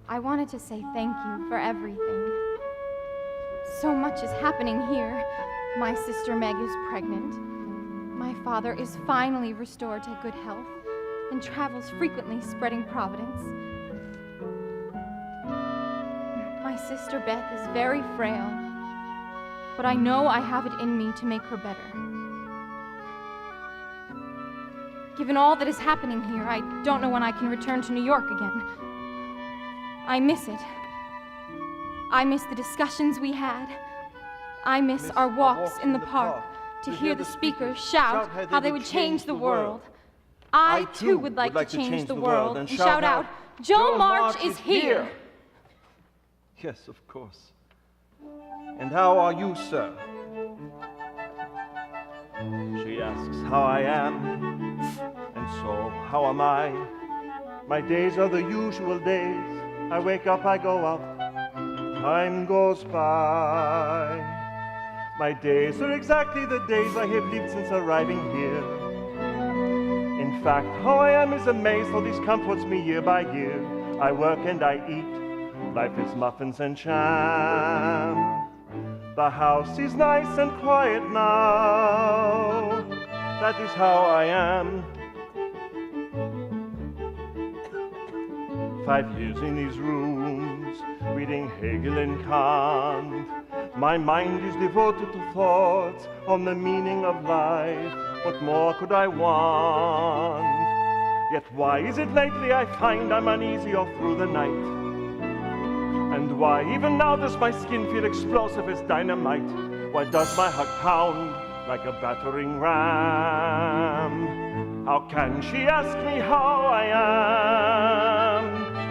I wanted to say thank you for everything. So much is happening here. My sister Meg is pregnant. My father is finally restored to good health and travels frequently spreading Providence. My sister Beth is very frail, but I know I have it in me to make her better. Given all that is happening here, I don't know when I can return to New York again. I miss it. I miss the discussions we had. I miss our walks in the park to hear the speakers shout how they would change the world. I too would like to change the world and shout out, "Joe March is here!" Yes, of course. And how are you, sir? She asks how I am. And so, how am I? My days are the usual days. I wake up, I go out. Time goes by. My days are exactly the days I have lived since arriving here. In fact, how I am is a maze, for this comforts me year by year. I work and I eat. Life is muffins and jam. The house is nice and quiet now. That is how I am. 5 years in these rooms, reading Hegel and Kant. My mind is devoted to thoughts on the meaning of life. What more could I want? Yet why is it lately I find I'm uneasy all through the night? And why even now does my skin feel explosive as dynamite? Why does my heart pound like a battering ram? How can she ask me how I am?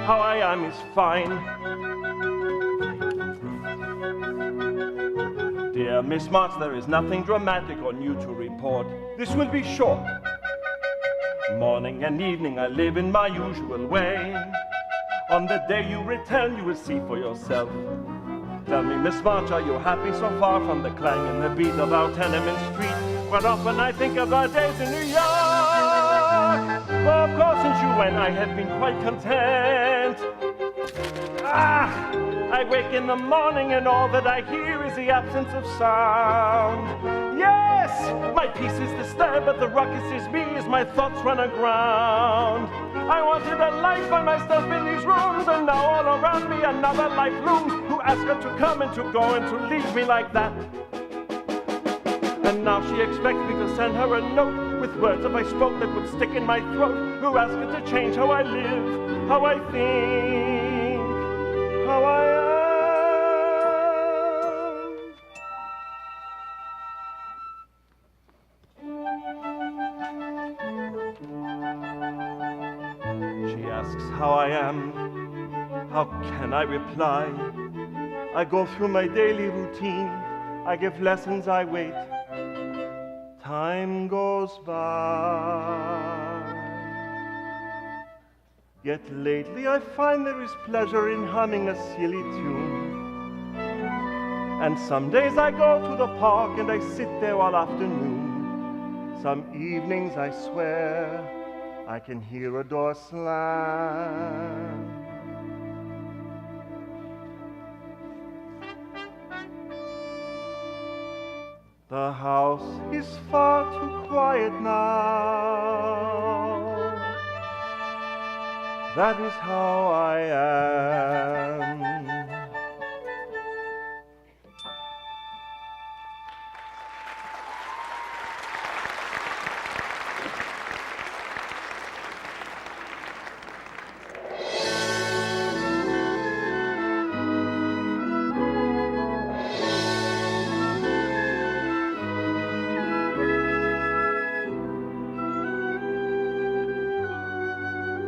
How I am is fine. Dear Miss March, there is nothing dramatic or new to report. This will be short. Morning and evening I live in my usual way. On the day you return, you will see for yourself. Tell me, Miss March, are you happy so far from the clang and the beat of our tenement street? Quite often I think of our days in New York. Well, of course, since you went, I have been quite content. I wake in the morning and all that I hear is the absence of sound. Yes, my peace is disturbed, but the ruckus is me as my thoughts run aground. I wanted a life by myself in these rooms, and now all around me another life looms. Who asked her to come and to go and to leave me like that? And now she expects me to send her a note with words if I spoke that would stick in my throat. Who asked her to change how I live, how I think, how I am? She asks how I am. How can I reply? I go through my daily routine. I give lessons, I wait. Time goes by. Yet lately I find there is pleasure in humming a silly tune. And some days I go to the park and I sit there all afternoon. Some evenings I swear I can hear a door slam. The house is far too quiet now. That is how I am.